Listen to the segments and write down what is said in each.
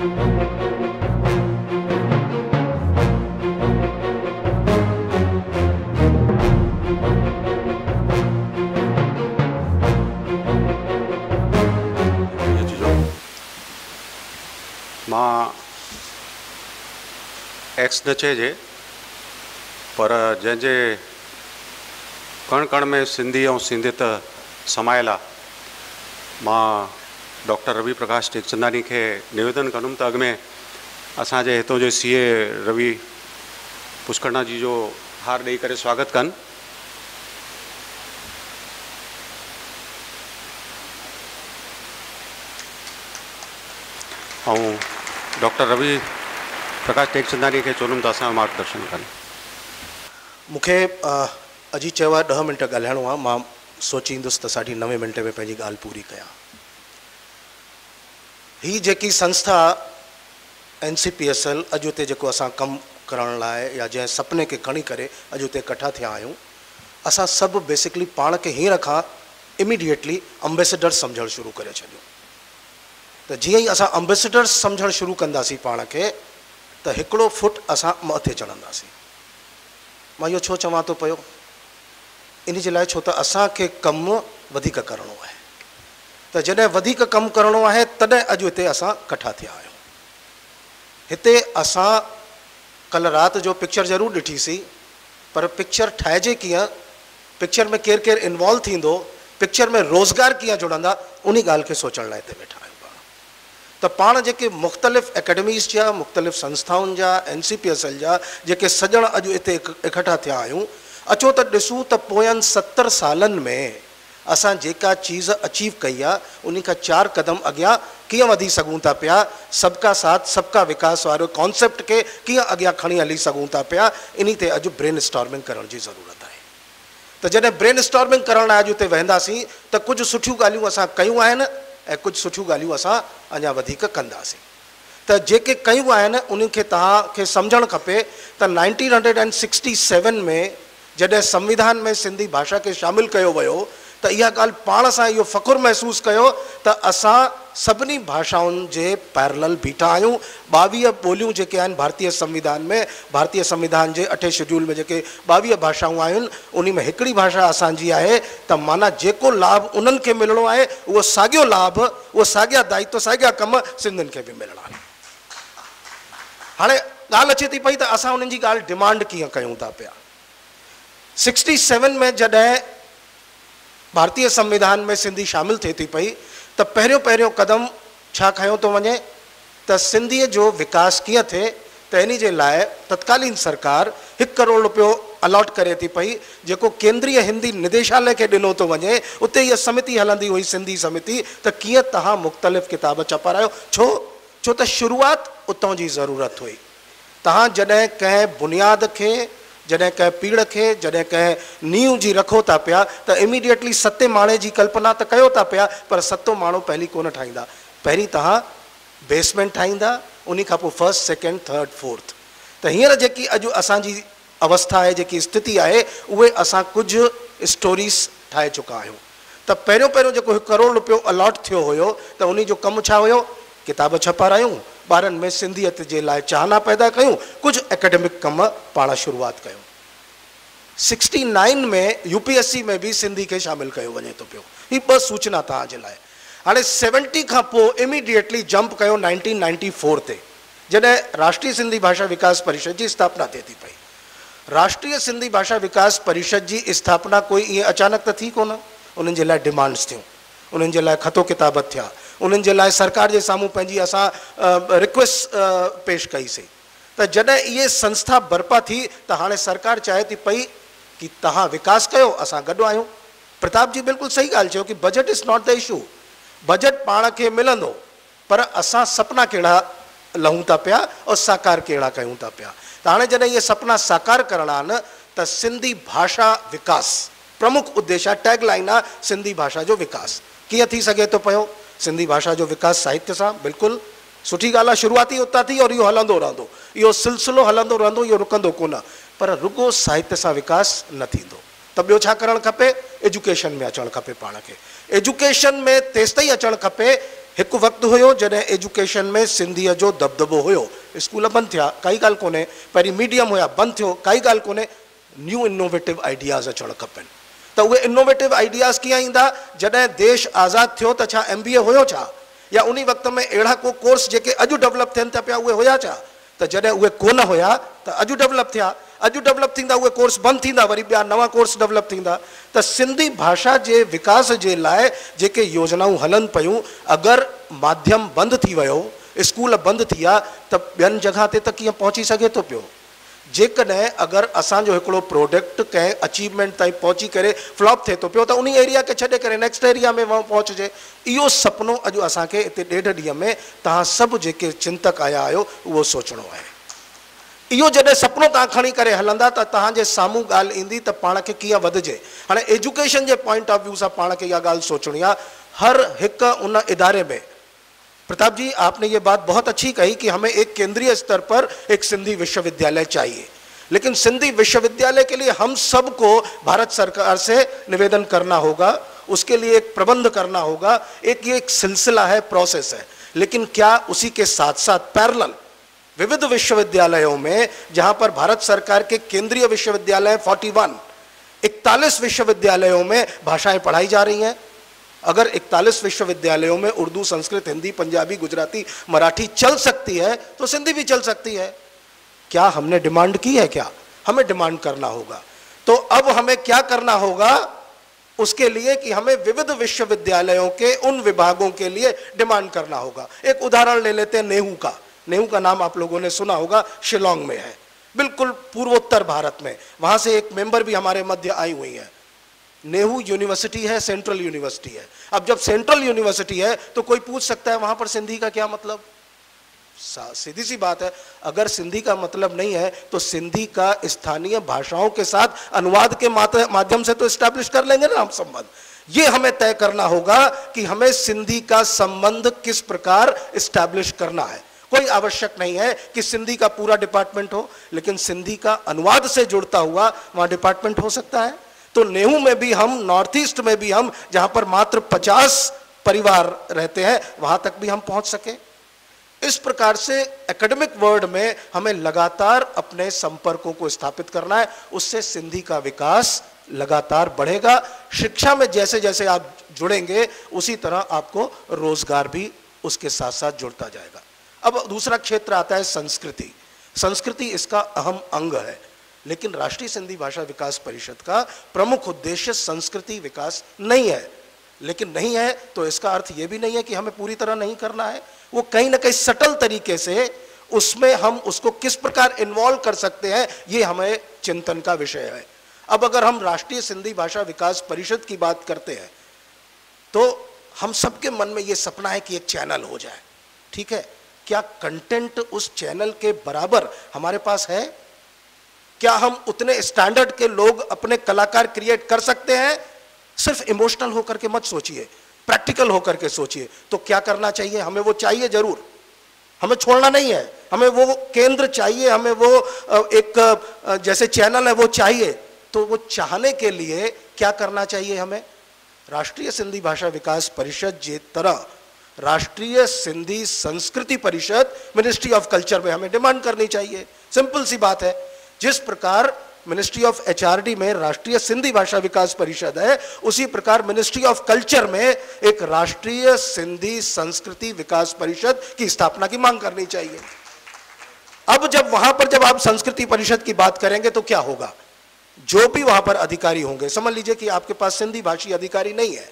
मां एक्स न चइजे पर जंहिंजे कण कण में सिंधी ऐं सिंधियत समायल आहे, मां डॉक्टर रवि प्रकाश टेकचंदानी खे निवेदन कंदुमि त अॻ में असांजे हितों जे सीए रवि पुष्करणा जी जो हार ॾेई करे स्वागत कनि। ऐं डॉक्टर रवि प्रकाश टेकचंदानी के चवंदुमि त असां मार्गदर्शन कनि। मूंखे अॼु चयो आहे 10 मिंट ॻाल्हाइणो आहे, मां सोचींदुसि त 9.5 मिंट में पंहिंजी ॻाल्हि पूरी कयां। ही जेकी संस्था NCPSL अॼु उते जेको असां कमु करण लाइ या जंहिं सपने खे खणी करे अॼु उते इकट्ठा थिया आहियूं, असां सभु बेसिकली पाण खे हींअर खां इमीडिएटली एम्बेसडर सम्झणु शुरू करे छॾियो। त जीअं ई असां एम्बेसडर सम्झणु शुरू कंदासीं पाण खे, त हिकिड़ो फुट असां मथे चढ़ंदासीं। मां इहो छो चवां थो पियो, इन जे लाइ छो त असांखे कमु वधीक करिणो आहे। त जॾहिं वधीक कमु करिणो आहे तॾहिं अॼु हिते असां इकट्ठा थिया आहियूं। हिते असां कल्ह राति जो पिक्चर ज़रूरु ॾिठीसीं, पर पिक्चर ठाहिजे कीअं, पिक्चर में केरु केरु इन्वॉल्व थींदो, पिक्चर में रोज़गार कीअं जुड़ंदा, उन ॻाल्हि खे सोचण लाइ हिते वेठा आहियूं। त पाण जेके मुख़्तलिफ़ एकेडमीज़ जा, मुख़्तलिफ़ संस्थाउनि जा, NCPSL जा जेके सॼण अॼु हिते इकट्ठा थिया आहियूं, अचो त ॾिसूं त पोयनि 70 सालनि में असां जेका चीज़ अचीव कई आहे, उन खां 4 क़दम अॻियां कीअं वधी सघूं था पिया, सबका साथ सबका विकास वारो कॉन्सेप्ट खे कीअं अॻियां खणी हली सघूं था पिया, इन ते अॼु ब्रेन स्टॉर्मिंग करण जी ज़रूरत आहे। त जॾहिं ब्रेन स्टॉर्मिंग करण लाइ अॼु उते वेंदासीं त कुझु सुठियूं ॻाल्हियूं असां कयूं आहिनि ऐं कुझु सुठियूं ॻाल्हियूं असां अञा वधीक कंदासीं। त जेके कयूं आहिनि उन्हनि खे तव्हांखे सम्झणु खपे त 1967 में जॾहिं संविधान में सिंधी भाषा खे शामिलु कयो वियो, त इहा ॻाल्हि पाण सां इहो फ़ख़ुरु महसूसु कयो त असां सभिनी भाषाउनि जे पैरेलल बीठा आहियूं। 22 ॿोलियूं जेके आहिनि भारतीय संविधान में, भारतीय संविधान जे 8 शेड्यूल में जेके 22 भाषाऊं आहिनि, उन में हिकिड़ी भाषा असांजी आहे। त माना जेको लाभ उन्हनि खे मिलणो आहे, उहो साॻियो लाभ, उहो साॻिया दायित्व, साॻिया कम सिंधियुनि खे बि मिलणा आहिनि। हाणे ॻाल्हि अचे थी पई त असां उन्हनि जी ॻाल्हि डिमांड कीअं कयूं था पिया। 67 में जॾहिं भारतीय संविधान में सिंधी शामिलु थिए थी पई, त पहिरियों क़दम छा खयो थो वञे त सिंधीअ जो विकास कीअं थिए। त इन जे लाइ तत्कालीन सरकार 1 करोड़ रुपयो अलॉट करे थी पई, जेको केंद्रीय हिंदी निदेशालय खे ॾिनो थो वञे। उते इहा समिति हलंदी हुई, सिंधी समिति, त कीअं तव्हां मुख़्तलिफ़ किताब छपारायो। छो त शुरूआत उतां जी ज़रूरत हुई। तव्हां जॾहिं कंहिं बुनियाद खे, जॾहिं कंहिं पीड़ खे, जॾहिं कंहिं नींव जी रखो था पिया, त इमीडिएटली 7 माणे जी कल्पना त कयो था पिया, पर 7 माण्हू पहिरीं कोन ठाहींदा। पहिरीं तव्हां बेसमेंट ठाहींदा, उन खां पोइ 1st, 2nd, 3rd, 4th। त हींअर जेकी अॼु असांजी अवस्था आहे, जेकी स्थिति आहे, उहे असां कुझु स्टोरीज़ ठाहे चुका आहियूं। त पहिरियों जेको 1 करोड़ रुपयो अलॉट थियो हुयो, त उन जो कमु छा हुयो, किताब छपारायूं, ॿारनि में सिंधियत जे लाइ चाहना पैदा कयूं, कुझु एकेडमिक कम पाण शुरूआत कयूं। 69 में UPSC में बि सिंधी खे शामिलु कयो वञे थो पियो। ही 2 सूचना तव्हांजे लाइ। हाणे 70 खां पोइ इमीडिएटली जंप कयो 1994 ते, जॾहिं राष्ट्रीय सिंधी भाषा विकास परिषद जी स्थापना थिए थी पई। राष्ट्रीय सिंधी भाषा विकास परिषद जी स्थापना कोई ईअं अचानक त थी कोन। उन्हनि जे लाइ डिमांड्स थियूं, उन्हनि जे लाइ ख़तो किताबत थिया, उन्हनि जे लाइ सरकार जे साम्हूं पंहिंजी असां रिक्वेस्ट पेश कईसीं। त जॾहिं इहे संस्था बर्पा थी, त हाणे सरकार चाहे थी पई कि तव्हां विकास कयो, असां गॾु आहियूं। प्रताप जी बिल्कुलु सही ॻाल्हि चयो कि budget is not the issue. Budget पाण खे मिलंदो, पर असां सपना कहिड़ा लहूं था पिया और साकार कहिड़ा कयूं था पिया। त हाणे जॾहिं इहे सपना साकार करणा आहिनि, त सिंधी भाषा विकास प्रमुख उद्देश्य आहे, टैगलाइन आहे सिंधी भाषा जो विकास। कीअं थी सघे थो पियो सिंधी भाषा जो विकास? साहित्य सां। बिल्कुलु सुठी ॻाल्हि आहे, शुरूआती उतां थी और इहो हलंदो रहंदो, इहो सिलसिलो हलंदो रहंदो, इहो रुकंदो कोन। पर रुगो साहित्य सां विकास न थींदो। त ॿियो छा करणु खपे? एजुकेशन में अचणु खपे। पाण खे एजुकेशन में तेसिताईं अचणु खपे एक वक्त हुयो जॾहिं एजुकेशन में सिंधीअ जो दबदबो हुयो, स्कूल बंदि थिया काई ॻाल्हि कोन्हे, पहिरीं मीडियम हुया बंदि थियो काई ॻाल्हि कोन्हे, न्यू इनोवेटिव आइडियाज़ अचणु खपनि। त उहे इनोवेटिव आइडियाज़ कीअं ईंदा? जॾहिं देश आज़ादु थियो त छा MBA हुयो छा, या उन वक़्त में अहिड़ा को कोर्स जेके अॼु डेवलप थियनि था पिया उहे हुया छा? त जॾहिं उहे कोन हुया त अॼु डेवलप थिया, अॼु डेवलप थींदा उहे कोर्स बंदि थींदा, वरी ॿिया नवां कोर्स डेवलप थींदा। त सिंधी भाषा जे विकास जे लाइ जेके योजनाऊं हलनि पियूं, अगरि माध्यम बंदि थी वियो, स्कूल बंदि थी विया त ॿियनि जॻह ते त कीअं पहुची सघे थो पियो? जेकॾहिं अगरि असांजो हिकिड़ो प्रोडक्ट कंहिं अचीवमेंट ताईं पहुची करे फ्लॉप थिए थो पियो त उन एरिया खे छॾे करे नेक्स्ट एरिया में पहुचजे। इहो सुपिनो अॼु असांखे हिते 1.5 ॾींहं में तव्हां सभु जेके चिंतक आया आहियो उहो सोचणो आहे। इहो जॾहिं सुपिनो तव्हां खणी करे हलंदा त तव्हांजे साम्हूं ॻाल्हि ईंदी त पाण खे कीअं वधिजे। हाणे education J point of view सां पाण खे इहा ॻाल्हि सोचणी आहे। हर हिकु उन इदारे में, प्रताप जी आपने ये बात बहुत अच्छी कही कि हमें एक केंद्रीय स्तर पर एक सिंधी विश्वविद्यालय चाहिए, लेकिन सिंधी विश्वविद्यालय के लिए हम सबको भारत सरकार से निवेदन करना होगा, उसके लिए एक प्रबंध करना होगा। ये एक सिलसिला है, प्रोसेस है, लेकिन क्या उसी के साथ साथ पैरेलल विविध विश्वविद्यालयों में, जहां पर भारत सरकार के केंद्रीय विश्वविद्यालय 41 विश्वविद्यालयों में भाषाएं पढ़ाई जा रही हैं। अगर 41 विश्वविद्यालयों में उर्दू, संस्कृत, हिंदी, पंजाबी, गुजराती, मराठी चल सकती है तो सिंधी भी चल सकती है। क्या हमने डिमांड की है? क्या हमें डिमांड करना होगा। तो अब हमें क्या करना होगा उसके लिए कि हमें विविध विश्वविद्यालयों के उन विभागों के लिए डिमांड करना होगा। एक उदाहरण ले लेते हैं नेहू का। नेहू का नाम आप लोगों ने सुना होगा, शिलोंग में है, बिल्कुल पूर्वोत्तर भारत में। वहां से एक मेंबर भी हमारे मध्य आई हुई है। नेहरू यूनिवर्सिटी है, सेंट्रल यूनिवर्सिटी है। अब जब सेंट्रल यूनिवर्सिटी है तो कोई पूछ सकता है वहां पर सिंधी का क्या मतलब? सीधी सी बात है, अगर सिंधी का मतलब नहीं है तो सिंधी का स्थानीय भाषाओं के साथ अनुवाद के माध्यम से तो एस्टैब्लिश कर लेंगे ना हम संबंध। ये हमें तय करना होगा कि हमें सिंधी का संबंध किस प्रकार एस्टैब्लिश करना है। कोई आवश्यक नहीं है कि सिंधी का पूरा डिपार्टमेंट हो, लेकिन सिंधी का अनुवाद से जुड़ता हुआ वहां डिपार्टमेंट हो सकता है। तो नेहू में भी हम, नॉर्थ ईस्ट में भी हम, जहां पर मात्र 50 परिवार रहते हैं, वहां तक भी हम पहुंच सके। इस प्रकार से एकेडमिक वर्ल्ड में हमें लगातार अपने संपर्कों को स्थापित करना है, उससे सिंधी का विकास लगातार बढ़ेगा। शिक्षा में जैसे जैसे आप जुड़ेंगे उसी तरह आपको रोजगार भी उसके साथ साथ जुड़ता जाएगा। अब दूसरा क्षेत्र आता है संस्कृति। संस्कृति इसका अहम अंग है, लेकिन राष्ट्रीय सिंधी भाषा विकास परिषद का प्रमुख उद्देश्य संस्कृति विकास नहीं है। लेकिन नहीं है तो इसका अर्थ ये भी नहीं है कि हमें पूरी तरह नहीं करना है। वो कहीं ना कहीं सटल तरीके से उसमें हम उसको किस प्रकार इन्वॉल्व कर सकते हैं, ये हमें चिंतन का विषय है। अब अगर हम राष्ट्रीय सिंधी भाषा विकास परिषद की बात करते हैं तो हम सबके मन में ये सपना है कि एक चैनल हो जाए, ठीक है। क्या कंटेंट उस चैनल के बराबर हमारे पास है? क्या हम उतने स्टैंडर्ड के लोग अपने कलाकार क्रिएट कर सकते हैं? सिर्फ इमोशनल होकर के मत सोचिए, प्रैक्टिकल होकर के सोचिए। तो क्या करना चाहिए? हमें वो चाहिए जरूर, हमें छोड़ना नहीं है। हमें वो केंद्र चाहिए, हमें वो एक जैसे चैनल है वो चाहिए। तो वो चाहने के लिए क्या करना चाहिए हमें? राष्ट्रीय सिंधी भाषा विकास परिषद जे तरह राष्ट्रीय सिंधी संस्कृति परिषद मिनिस्ट्री ऑफ कल्चर में हमें डिमांड करनी चाहिए। सिंपल सी बात है। जिस प्रकार मिनिस्ट्री ऑफ HRD में राष्ट्रीय सिंधी भाषा विकास परिषद है, उसी प्रकार मिनिस्ट्री ऑफ कल्चर में एक राष्ट्रीय सिंधी संस्कृति विकास परिषद की स्थापना की मांग करनी चाहिए। अब जब वहां पर जब आप संस्कृति परिषद की बात करेंगे तो क्या होगा? जो भी वहां पर अधिकारी होंगे, समझ लीजिए कि आपके पास सिंधी भाषी अधिकारी नहीं है,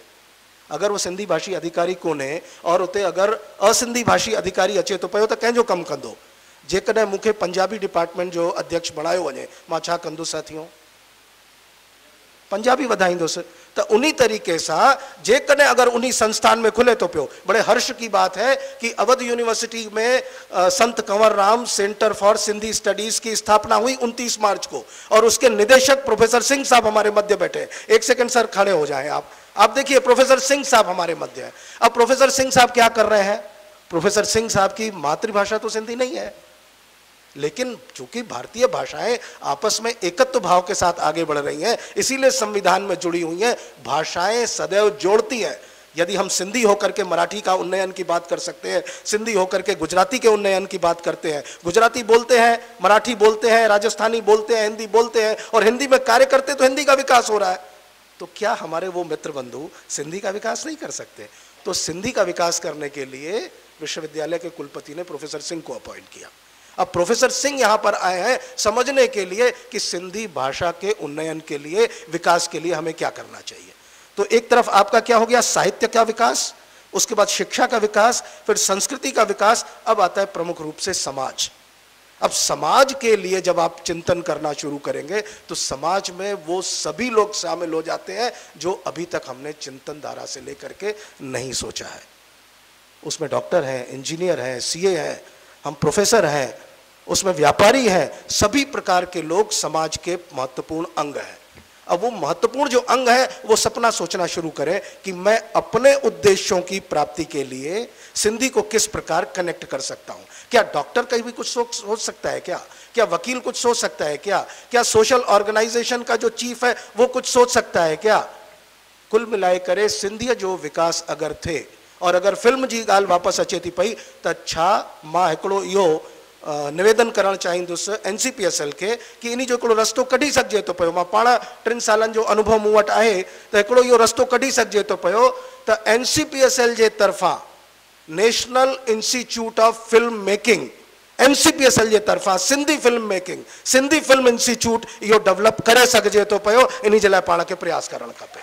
अगर वो सिंधी भाषी अधिकारी कोन्हे और उते अगर असिंधी भाषी अधिकारी अचे तो पियो त कंहिंजो कमु कंदो? जेकॾहिं मूंखे पंजाबी डिपार्टमेंट जो अध्यक्ष बणायो वञे, मां छा कंदुसि साथियों? पंजाबी वधाईंदुसि। त उन्हीं तरीके सां जेकॾहिं अगर उन्हीं संस्थान में खुले तो पियो। बड़े हर्ष की बात है कि अवध यूनिवर्सिटी में संत Kanwar Ram centre for Sindhi studies की स्थापना हुई 29 मार्च को, और उसके निदेशक प्रोफेसर सिंह साहब हमारे मध्य बैठे हैं। एक सेकंड सर, खड़े हो जाएं आप देखिए, प्रोफेसर सिंह साहब हमारे मध्य है। अब प्रोफेसर सिंह साहब क्या कर रहे हैं? प्रोफेसर सिंह साहब की मातृभाषा तो सिंधी नहीं है, लेकिन चूंकि भारतीय भाषाएं आपस में एकत्व भाव के साथ आगे बढ़ रही हैं, इसीलिए संविधान में जुड़ी हुई हैं। भाषाएं सदैव जोड़ती हैं। यदि हम सिंधी होकर के मराठी का उन्नयन की बात कर सकते हैं, सिंधी होकर के गुजराती के उन्नयन की बात करते हैं, गुजराती बोलते हैं, मराठी बोलते हैं, राजस्थानी बोलते हैं, हिंदी बोलते हैं और हिंदी में कार्य करते तो हिंदी का विकास हो रहा है, तो क्या हमारे वो मित्र बंधु सिंधी का विकास नहीं कर सकते? तो सिंधी का विकास करने के लिए विश्वविद्यालय के कुलपति ने प्रोफेसर सिंह को अपॉइंट किया। अब प्रोफेसर सिंह यहां पर आए हैं समझने के लिए कि सिंधी भाषा के उन्नयन के लिए, विकास के लिए हमें क्या करना चाहिए। तो एक तरफ आपका क्या हो गया, साहित्य का विकास, उसके बाद शिक्षा का विकास, फिर संस्कृति का विकास, अब आता है प्रमुख रूप से समाज। अब समाज के लिए जब आप चिंतन करना शुरू करेंगे तो समाज में वो सभी लोग शामिल हो जाते हैं जो अभी तक हमने चिंतन धारा से लेकर के नहीं सोचा है। उसमें डॉक्टर हैं, इंजीनियर हैं, सीए हैं, हम प्रोफेसर हैं, उसमें व्यापारी हैं, सभी प्रकार के लोग समाज के महत्वपूर्ण अंग हैं। अब वो महत्वपूर्ण जो अंग है वो सपना सोचना शुरू करें कि मैं अपने उद्देश्यों की प्राप्ति के लिए सिंधी को किस प्रकार कनेक्ट कर सकता हूं। क्या डॉक्टर कहीं भी कुछ सोच सकता है क्या? क्या वकील कुछ सोच सकता है क्या? क्या सोशल ऑर्गेनाइजेशन का जो चीफ है वो कुछ सोच सकता है क्या? कुल मिलाए करे सिंधी जो विकास अगर थे और अगर फिल्म जी ॻाल्हि वापसि अचे थी पई त छा मां हिकिड़ो इहो निवेदन करणु चाहींदुसि NCPSL के कि इन जो हिकिड़ो रस्तो कढी सघिजे थो पियो। मां पाण 3 सालनि जो अनुभव मूं वटि आहे त हिकिड़ो इहो रस्तो कढी सघिजे थो पियो त NCPSL जे तरफ़ां national institute of film making, NCPSL जे तरफ़ां Sindhi film making, Sindhi film institute इहो डेवलप करे सघिजे थो पियो। इन जे लाइ पाण खे प्रयास करणु खपे।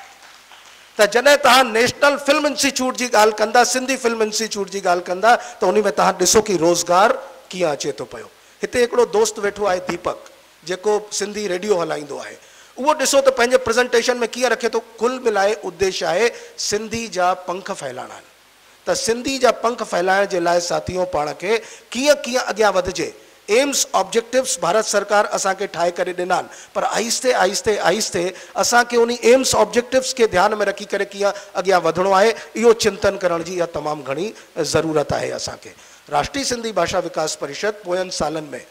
त जॾहिं तव्हां नेशनल फिल्म इंस्टीट्यूट जी ॻाल्हि कंदा, सिंधी फिल्म इंस्टीट्यूट जी ॻाल्हि कंदा त उन में तव्हां ॾिसो कि रोज़गार कीअं अचे थो पियो। हिते हिकिड़ो दोस्त वेठो आहे दीपक, जेको सिंधी रेडियो हलाईंदो आहे, उहो ॾिसो त पंहिंजे प्रेज़ेंटेशन में कीअं रखे थो। कुल मिलाए उद्देश्य आहे सिंधी जा पंख फैलाइणा आहिनि। त सिंधी जा पंख फैलाइण जे लाइ साथियों पाण खे कीअं कीअं अॻियां वधिजे, एम्स ऑब्जेक्टिव्स भारत सरकार असांखे ठाहे करे ॾिना आहिनि, पर आहिस्ते आहिस्ते आहिस्ते असांखे उन एम्स ऑब्जेक्टिव्स खे ध्यान में रखी करे कीअं अॻियां वधिणो आहे, इहो चिंतन करण जी इहा तमामु घणी ज़रूरत आहे असांखे। राष्ट्रीय सिंधी भाषा विकास परिषद पोयनि सालन में,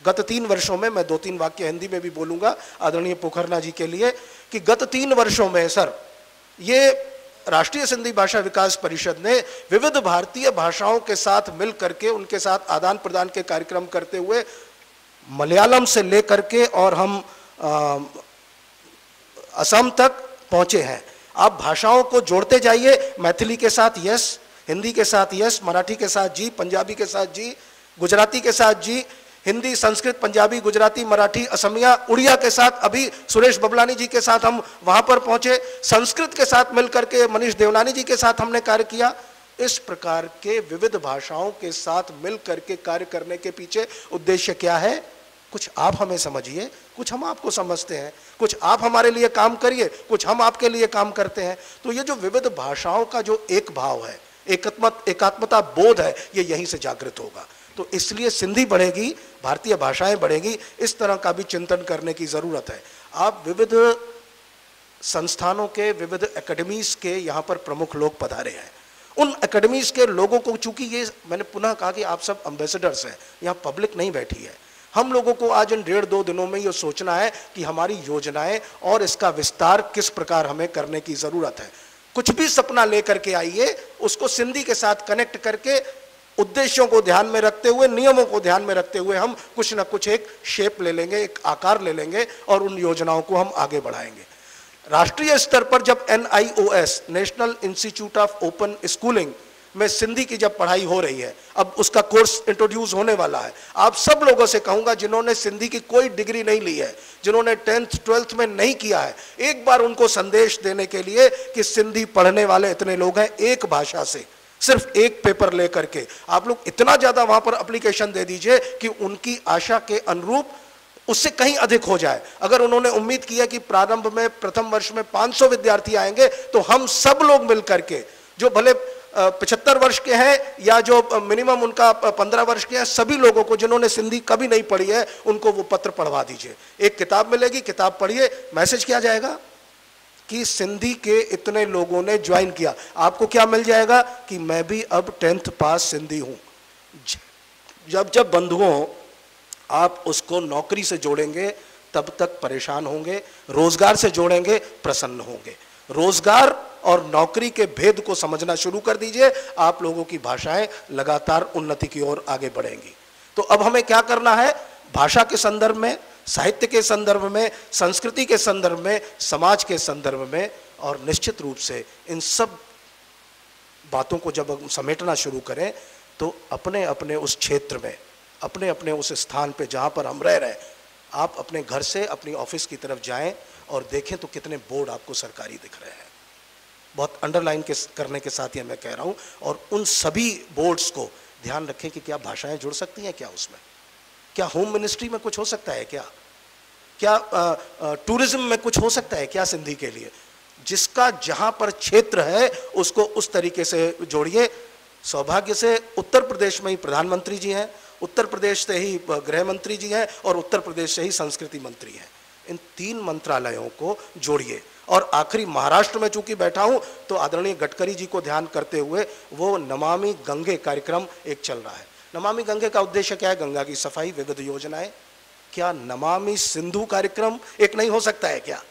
गत 3 वर्षों में, मैं 2-3 वाक्य हिंदी में भी बोलूँगा आदरणीय पोखरना जी के लिए, कि गत 3 वर्षों में सर ये राष्ट्रीय सिंधी भाषा विकास परिषद ने विविध भारतीय भाषाओं के साथ मिल करके उनके साथ आदान प्रदान के कार्यक्रम करते हुए मलयालम से लेकर के और हम असम तक पहुँचे हैं। आप भाषाओं को जोड़ते जाइए, मैथिली के साथ यस, हिंदी के साथ यस, मराठी के साथ जी, पंजाबी के साथ जी, गुजराती के साथ जी, हिंदी, संस्कृत, पंजाबी, गुजराती, मराठी, असमिया, उड़िया के साथ अभी सुरेश बबलानी जी के साथ हम वहाँ पर पहुँचे, संस्कृत के साथ मिलकर के मनीष देवनानी जी के साथ हमने कार्य किया। इस प्रकार के विविध भाषाओं के साथ मिल करके कार्य करने के पीछे उद्देश्य क्या है? कुछ आप हमें समझिए, कुछ हम आपको समझते हैं, कुछ आप हमारे लिए काम करिए, कुछ हम आपके लिए काम करते हैं। तो ये जो विविध भाषाओं का जो एक भाव है, एकात्मता बोध है, ये यहीं से जागृत होगा। तो इसलिए सिंधी बढ़ेगी, भारतीय भाषाएं बढ़ेगी, इस तरह का भी चिंतन करने की ज़रूरत है। आप विविध संस्थानों के, विविध एकेडमीज के यहाँ पर प्रमुख लोग पधारे हैं। उन एकेडमीज के लोगों को, चूंकि ये मैंने पुनः कहा कि आप सब एम्बेसडर्स हैं, यहाँ पब्लिक नहीं बैठी है, हम लोगों को आज इन 1.5-2 दिनों में ये सोचना है कि हमारी योजनाएं और इसका विस्तार किस प्रकार हमें करने की ज़रूरत है। कुछ भी सपना लेकर के आइए, उसको सिंधी के साथ कनेक्ट करके, उद्देश्यों को ध्यान में रखते हुए, नियमों को ध्यान में रखते हुए हम कुछ ना कुछ एक शेप ले लेंगे, एक आकार ले लेंगे और उन योजनाओं को हम आगे बढ़ाएंगे। राष्ट्रीय स्तर पर जब NIOS, national institute of open schooling में सिंधी की जब पढ़ाई हो रही है, अब उसका कोर्स इंट्रोड्यूस होने वाला है, आप सब लोगों से कहूँगा जिन्होंने सिंधी की कोई डिग्री नहीं ली है, जिन्होंने 10th 12th में नहीं किया है, एक बार उनको संदेश देने के लिए कि सिंधी पढ़ने वाले इतने लोग हैं, एक भाषा से सिर्फ एक पेपर लेकर के आप लोग इतना ज़्यादा वहाँ पर एप्लीकेशन दे दीजिए कि उनकी आशा के अनुरूप उससे कहीं अधिक हो जाए। अगर उन्होंने उम्मीद की है कि प्रारंभ में प्रथम वर्ष में 500 विद्यार्थी आएंगे, तो हम सब लोग मिल करके, जो भले 75 वर्ष के हैं या जो मिनिमम उनका 15 वर्ष के हैं, सभी लोगों को जिन्होंने सिंधी कभी नहीं पढ़ी है उनको वो पत्र पढ़वा दीजिए। एक किताब मिलेगी, किताब पढ़िए, मैसेज क्या जाएगा कि सिंधी के इतने लोगों ने ज्वाइन किया। आपको क्या मिल जाएगा कि मैं भी अब 10th पास सिंधी हूँ। जब बंधुओं आप उसको नौकरी से जोड़ेंगे तब तक परेशान होंगे, रोजगार से जोड़ेंगे प्रसन्न होंगे। रोजगार और नौकरी के भेद को समझना शुरू कर दीजिए, आप लोगों की भाषाएं लगातार उन्नति की ओर आगे बढ़ेंगी। तो अब हमें क्या करना है, भाषा के संदर्भ में, साहित्य के संदर्भ में, संस्कृति के संदर्भ में, समाज के संदर्भ में, और निश्चित रूप से इन सब बातों को जब हम समेटना शुरू करें तो अपने अपने उस क्षेत्र में, अपने अपने उस स्थान पे जहाँ पर हम रह रहे हैं, आप अपने घर से अपनी ऑफिस की तरफ जाएं और देखें तो कितने बोर्ड आपको सरकारी दिख रहे हैं। बहुत अंडरलाइन करने के साथ ही मैं कह रहा हूँ, और उन सभी बोर्ड्स को ध्यान रखें कि क्या भाषाएं जुड़ सकती हैं क्या उसमें, क्या होम मिनिस्ट्री में कुछ हो सकता है क्या टूरिज्म में कुछ हो सकता है क्या सिंधी के लिए। जिसका जहां पर क्षेत्र है उसको उस तरीके से जोड़िए। सौभाग्य से उत्तर प्रदेश में ही प्रधानमंत्री जी हैं, उत्तर प्रदेश से ही गृह मंत्री जी हैं, और उत्तर प्रदेश से ही संस्कृति मंत्री हैं। इन 3 मंत्रालयों को जोड़िए। और आखिरी महाराष्ट्र में चूंकि बैठा हूं तो आदरणीय गडकरी जी को ध्यान करते हुए वो नमामि गंगे कार्यक्रम एक चल रहा है। नमामि गंगे का उद्देश्य क्या है, गंगा की सफाई, विविध योजनाएं। क्या नमामि सिंधु कार्यक्रम एक नहीं हो सकता है क्या?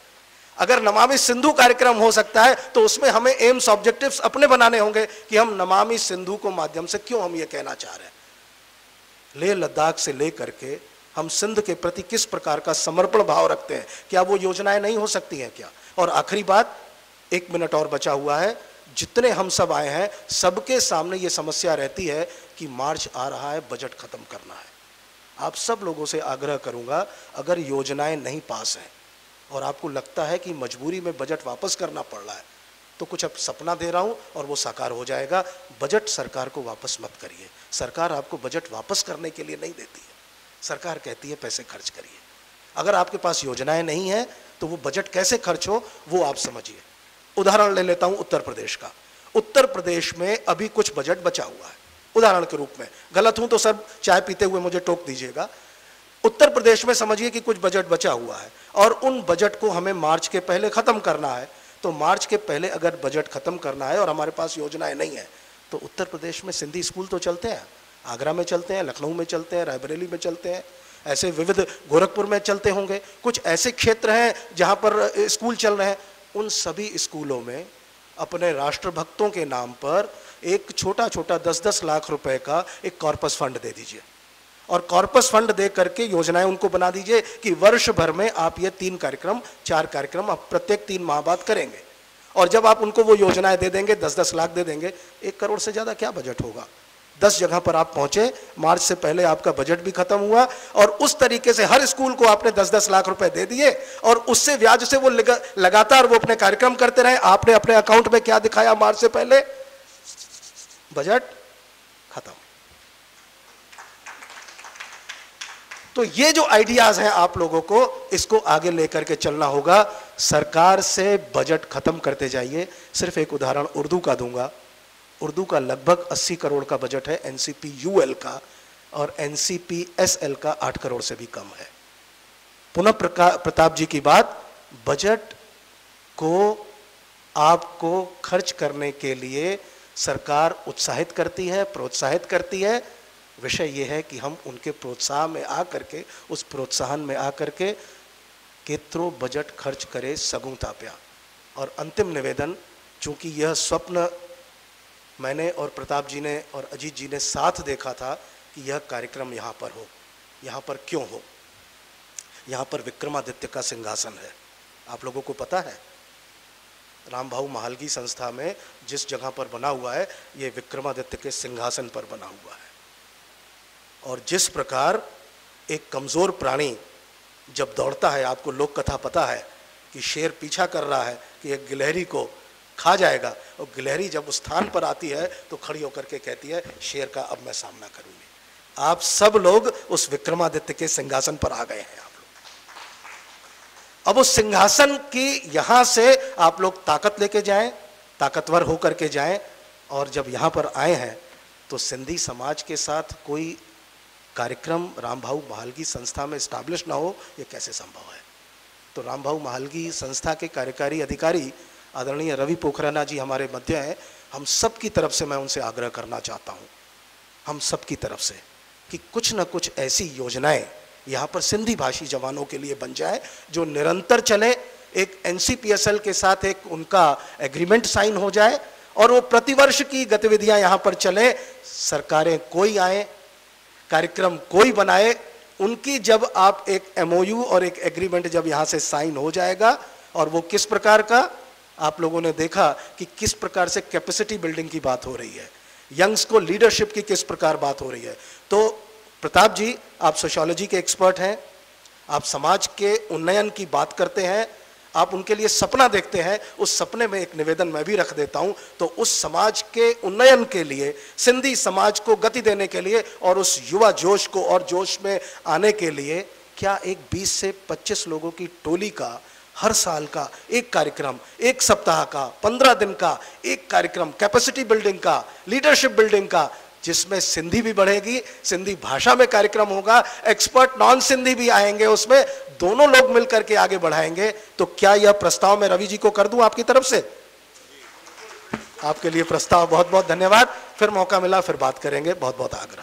अगर नमामि सिंधु कार्यक्रम हो सकता है तो उसमें हमें एम्स ऑब्जेक्टिव्स अपने बनाने होंगे कि हम नमामि सिंधु को माध्यम से क्यों हम ये कहना चाह रहे हैं। लेह लद्दाख से लेकर के हम सिंध के प्रति किस प्रकार का समर्पण भाव रखते हैं, क्या वो योजनाएं नहीं हो सकती हैं क्या? और आखिरी बात, 1 मिनट और बचा हुआ है। जितने हम सब आए हैं सबके सामने ये समस्या रहती है कि मार्च आ रहा है, बजट खत्म करना है। आप सब लोगों से आग्रह करूंगा, अगर योजनाएं नहीं पास हैं और आपको लगता है कि मजबूरी में बजट वापस करना पड़ रहा है तो कुछ अब सपना दे रहा हूं और वो साकार हो जाएगा। बजट सरकार को वापस मत करिए। सरकार आपको बजट वापस करने के लिए नहीं देती है, सरकार कहती है पैसे खर्च करिए। अगर आपके पास योजनाएं नहीं है तो वो बजट कैसे खर्च हो वो आप समझिए। उदाहरण ले लेता हूं उत्तर प्रदेश का। उत्तर प्रदेश में अभी कुछ बजट बचा हुआ है, उदाहरण के रूप में। गलत हूं तो सब चाय पीते हुए मुझे टोक दीजिएगा। उत्तर प्रदेश में समझिए कि कुछ बजट बचा हुआ है और उन बजट को हमें मार्च के पहले खत्म करना है। तो मार्च के पहले अगर बजट खत्म करना है और हमारे पास योजनाएं नहीं है तो उत्तर प्रदेश में सिंधी स्कूल तो चलते हैं, आगरा में चलते हैं, लखनऊ में चलते हैं, रायबरेली में चलते हैं, ऐसे विविध गोरखपुर में चलते होंगे। कुछ ऐसे क्षेत्र हैं जहां पर स्कूल चल रहे हैं। उन सभी स्कूलों में अपने राष्ट्रभक्तों के नाम पर एक छोटा छोटा 10-10 लाख रुपए का एक कॉर्पस फंड दे दीजिए और कॉर्पस फंड दे करके योजनाएं उनको बना दीजिए कि वर्ष भर में आप ये 3 कार्यक्रम 4 कार्यक्रम आप प्रत्येक 3 माह बाद करेंगे। और जब आप उनको वो योजनाएं दे देंगे, 10-10 लाख दे देंगे, 1 करोड़ से ज्यादा क्या बजट होगा। 10 जगह पर आप पहुंचे, मार्च से पहले आपका बजट भी खत्म हुआ और उस तरीके से हर स्कूल को आपने 10-10 लाख रुपए दे दिए और उससे ब्याज से वो लगातार वो अपने कार्यक्रम करते रहे। आपने अपने अकाउंट में क्या दिखाया मार्च से पहले? बजट खत्म। तो ये जो आइडियाज हैं आप लोगों को, इसको आगे लेकर के चलना होगा। सरकार से बजट खत्म करते जाइए। सिर्फ एक उदाहरण उर्दू का दूंगा। उर्दू का लगभग 80 करोड़ का बजट है NCP-UL का, और NCP-SL का 8 करोड़ से भी कम है। पुनः प्रताप जी की बात, बजट को आपको खर्च करने के लिए सरकार उत्साहित करती है, प्रोत्साहित करती है। विषय यह है कि हम उनके प्रोत्साहन में आकर के, उस प्रोत्साहन में आकर के केतरो बजट खर्च करे सगुं ताप्या। और अंतिम निवेदन, चूंकि यह स्वप्न मैंने और प्रताप जी ने और अजीत जी ने साथ देखा था कि यह कार्यक्रम यहाँ पर हो। यहाँ पर क्यों हो? यहाँ पर विक्रमादित्य का सिंहासन है। आप लोगों को पता है, रामभाऊ महालगी संस्था में जिस जगह पर बना हुआ है, ये विक्रमादित्य के सिंहासन पर बना हुआ है। और जिस प्रकार एक कमजोर प्राणी जब दौड़ता है, आपको लोक कथा पता है कि शेर पीछा कर रहा है कि एक गिलहरी को खा जाएगा, और गिलहरी जब उस स्थान पर आती है तो खड़ी होकर के कहती है, शेर का अब मैं सामना करूंगी। आप सब लोग उस विक्रमादित्य के सिंहासन पर आ गए हैं। आप लोग अब उस सिंहासन की यहां से आप लोग ताकत लेके जाएं, ताकतवर होकर के जाएं। और जब यहां पर आए हैं तो सिंधी समाज के साथ कोई कार्यक्रम रामभाऊ महालगी संस्था में स्टैब्लिश ना हो, ये कैसे संभव है? तो रामभाऊ महालगी संस्था के कार्यकारी अधिकारी आदरणीय रवि पोखराना जी हमारे मध्य हैं। हम सब की तरफ से मैं उनसे आग्रह करना चाहता हूं, हम सब की तरफ से, कि कुछ न कुछ ऐसी योजनाएं यहाँ पर सिंधी भाषी जवानों के लिए बन जाए जो निरंतर चले। एक एनसीपीएसएल के साथ एक उनका एग्रीमेंट साइन हो जाए और वो प्रतिवर्ष की गतिविधियां यहां पर चले। सरकारें कोई आए, कार्यक्रम कोई बनाए, उनकी जब आप एक एमओयू और एक एग्रीमेंट जब यहां से साइन हो जाएगा, और वो किस प्रकार का, आप लोगों ने देखा कि किस प्रकार से कैपेसिटी बिल्डिंग की बात हो रही है, यंग्स को लीडरशिप की किस प्रकार बात हो रही है। तो प्रताप जी, आप सोशियोलॉजी के एक्सपर्ट हैं, आप समाज के उन्नयन की बात करते हैं, आप उनके लिए सपना देखते हैं। उस सपने में एक निवेदन मैं भी रख देता हूं, तो उस समाज के उन्नयन के लिए, सिंधी समाज को गति देने के लिए और उस युवा जोश को और जोश में आने के लिए, क्या एक 20 से 25 लोगों की टोली का हर साल का एक कार्यक्रम, एक सप्ताह का, 15 दिन का एक कार्यक्रम, कैपेसिटी बिल्डिंग का, लीडरशिप बिल्डिंग का, जिसमें सिंधी भी बढ़ेगी, सिंधी भाषा में कार्यक्रम होगा, एक्सपर्ट नॉन सिंधी भी आएंगे, उसमें दोनों लोग मिलकर के आगे बढ़ाएंगे। तो क्या यह प्रस्ताव मैं रवि जी को कर दूं आपकी तरफ से? आपके लिए प्रस्ताव, बहुत बहुत धन्यवाद। फिर मौका मिला फिर बात करेंगे, बहुत बहुत आग्रह।